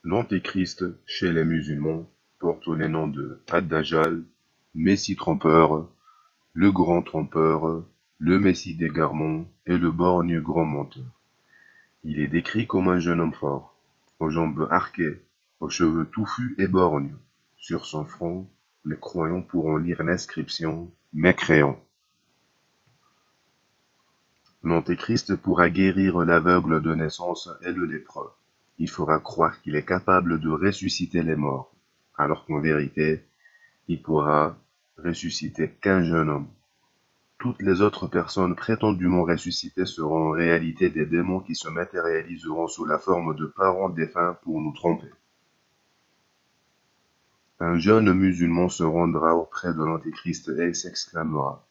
L'Antéchrist, chez les musulmans, porte les noms de Ad-Dajjal, Messie trompeur, le grand trompeur, le Messie d'égarement et le borgne grand menteur. Il est décrit comme un jeune homme fort, aux jambes arquées, aux cheveux touffus et borgnes. Sur son front, les croyants pourront lire l'inscription Mécréant. L'Antéchrist pourra guérir l'aveugle de naissance et le lépreux. Il fera croire qu'il est capable de ressusciter les morts, alors qu'en vérité, il pourra ressusciter qu'un jeune homme. Toutes les autres personnes prétendument ressuscitées seront en réalité des démons qui se matérialiseront sous la forme de parents défunts pour nous tromper. Un jeune musulman se rendra auprès de l'Antéchrist et s'exclamera: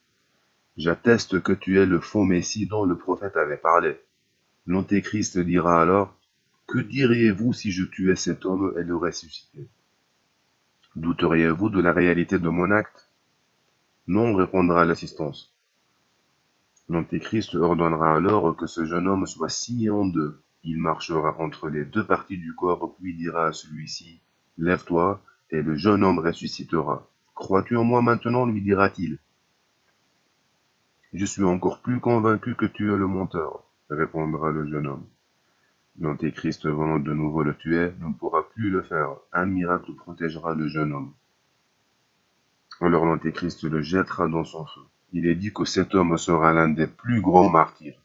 J'atteste que tu es le faux Messie dont le prophète avait parlé. L'Antéchrist dira alors: Que diriez-vous si je tuais cet homme et le ressuscitais? Douteriez-vous de la réalité de mon acte? Non, répondra l'assistance. L'Antéchrist ordonnera alors que ce jeune homme soit scié en deux. Il marchera entre les deux parties du corps, puis dira à celui-ci: Lève-toi, et le jeune homme ressuscitera. Crois-tu en moi maintenant? Lui dira-t-il. Je suis encore plus convaincu que tu es le menteur, répondra le jeune homme. L'Antéchrist venant de nouveau le tuer ne pourra plus le faire. Un miracle protégera le jeune homme. Alors l'Antéchrist le jettera dans son feu. Il est dit que cet homme sera l'un des plus grands martyrs.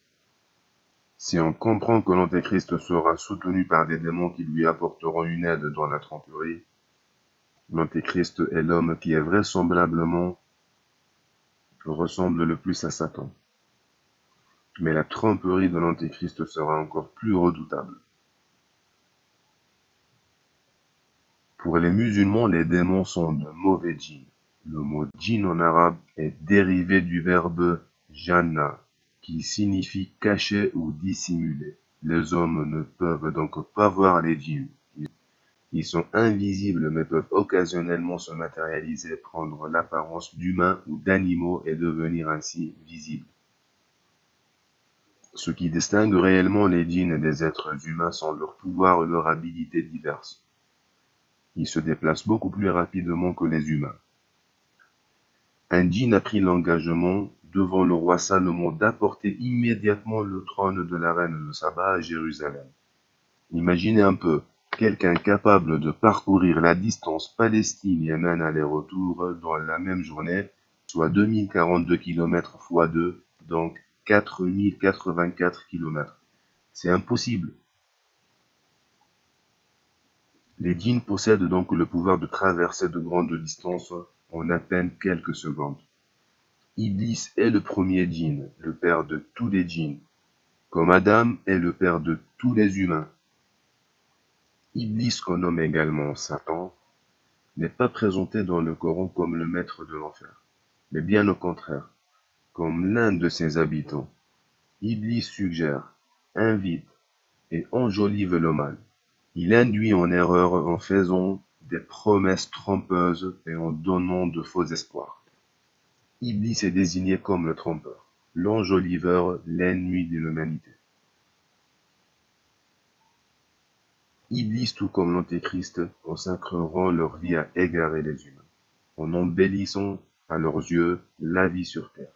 Si on comprend que l'Antéchrist sera soutenu par des démons qui lui apporteront une aide dans la tromperie, l'Antéchrist est l'homme qui est vraisemblablement ressemble le plus à Satan. Mais la tromperie de l'Antéchrist sera encore plus redoutable. Pour les musulmans, les démons sont de mauvais djinns. Le mot djinn en arabe est dérivé du verbe janna, qui signifie cacher ou dissimuler. Les hommes ne peuvent donc pas voir les djinns. Ils sont invisibles mais peuvent occasionnellement se matérialiser, prendre l'apparence d'humains ou d'animaux et devenir ainsi visibles. Ce qui distingue réellement les djinns des êtres humains sont leurs pouvoirs et leurs habilités diverses. Ils se déplacent beaucoup plus rapidement que les humains. Un djinn a pris l'engagement, devant le roi Salomon, d'apporter immédiatement le trône de la reine de Saba à Jérusalem. Imaginez un peu, quelqu'un capable de parcourir la distance Palestine-Yémen aller-retour dans la même journée, soit 2042 km x 2, donc 4084 km. C'est impossible. Les djinns possèdent donc le pouvoir de traverser de grandes distances en à peine quelques secondes. Iblis est le premier djinn, le père de tous les djinns, comme Adam est le père de tous les humains. Iblis, qu'on nomme également Satan, n'est pas présenté dans le Coran comme le maître de l'enfer, mais bien au contraire, comme l'un de ses habitants. Iblis suggère, invite et enjolive le mal. Il induit en erreur en faisant des promesses trompeuses et en donnant de faux espoirs. Iblis est désigné comme le trompeur, l'enjoliveur, l'ennemi de l'humanité. Iblis, tout comme l'Antéchrist, consacreront leur vie à égarer les humains, en embellissant à leurs yeux la vie sur terre.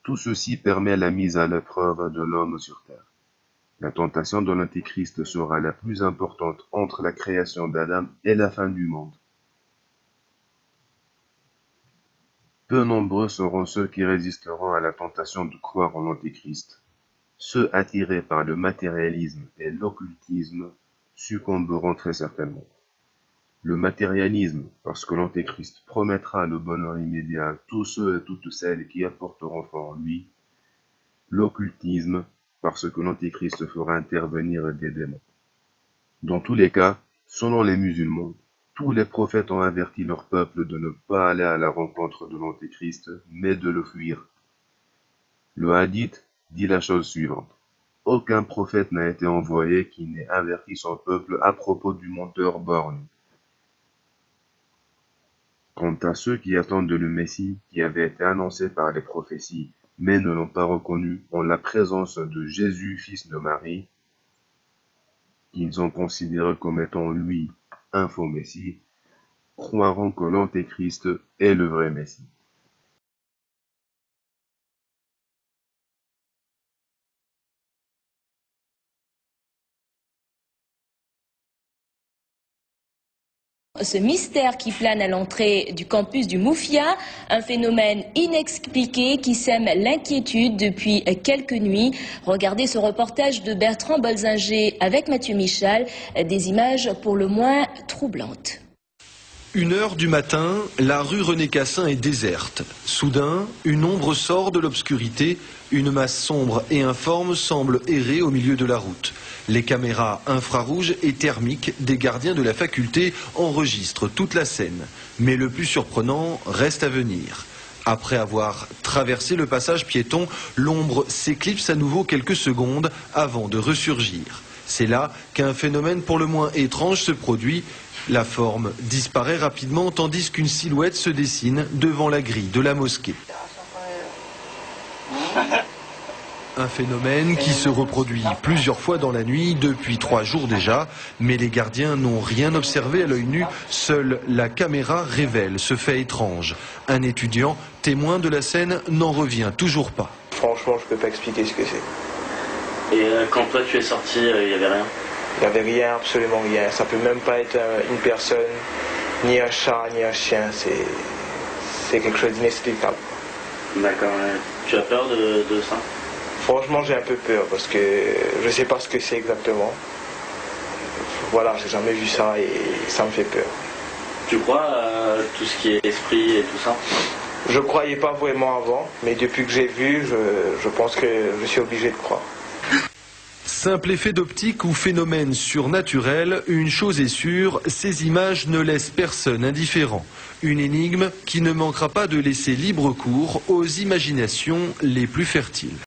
Tout ceci permet la mise à l'épreuve de l'homme sur terre. La tentation de l'Antéchrist sera la plus importante entre la création d'Adam et la fin du monde. Peu nombreux seront ceux qui résisteront à la tentation de croire en l'Antéchrist. Ceux attirés par le matérialisme et l'occultisme succomberont très certainement. Le matérialisme, parce que l'Antéchrist promettra le bonheur immédiat à tous ceux et toutes celles qui apporteront foi en lui. L'occultisme, parce que l'Antéchrist fera intervenir des démons. Dans tous les cas, selon les musulmans, tous les prophètes ont averti leur peuple de ne pas aller à la rencontre de l'Antéchrist, mais de le fuir. Le hadith dit la chose suivante: aucun prophète n'a été envoyé qui n'ait averti son peuple à propos du menteur borgne. Quant à ceux qui attendent le Messie qui avait été annoncé par les prophéties, mais ne l'ont pas reconnu en la présence de Jésus, fils de Marie, qu'ils ont considéré comme étant lui un faux Messie, croiront que l'Antéchrist est le vrai Messie. Ce mystère qui plane à l'entrée du campus du Mouffia, un phénomène inexpliqué qui sème l'inquiétude depuis quelques nuits. Regardez ce reportage de Bertrand Bolzinger avec Mathieu Michal, des images pour le moins troublantes. 1h du matin, la rue René Cassin est déserte. Soudain, une ombre sort de l'obscurité, une masse sombre et informe semble errer au milieu de la route. Les caméras infrarouges et thermiques des gardiens de la faculté enregistrent toute la scène. Mais le plus surprenant reste à venir. Après avoir traversé le passage piéton, l'ombre s'éclipse à nouveau quelques secondes avant de ressurgir. C'est là qu'un phénomène pour le moins étrange se produit. La forme disparaît rapidement tandis qu'une silhouette se dessine devant la grille de la mosquée. Un phénomène qui se reproduit plusieurs fois dans la nuit depuis 3 jours déjà, mais les gardiens n'ont rien observé à l'œil nu, seule la caméra révèle ce fait étrange. Un étudiant, témoin de la scène, n'en revient toujours pas. Franchement, je peux pas expliquer ce que c'est. Et quand toi tu es sorti, il n'y avait rien? Il n'y avait rien, absolument rien. Ça peut même pas être une personne, ni un chat, ni un chien. C'est quelque chose d'inexplicable. D'accord. Tu as peur de ça? Franchement, j'ai un peu peur parce que je sais pas ce que c'est exactement. Voilà, j'ai jamais vu ça et ça me fait peur. Tu crois à tout ce qui est esprit et tout ça? Je croyais pas vraiment avant, mais depuis que j'ai vu, je pense que je suis obligé de croire. Simple effet d'optique ou phénomène surnaturel, une chose est sûre, ces images ne laissent personne indifférent. Une énigme qui ne manquera pas de laisser libre cours aux imaginations les plus fertiles.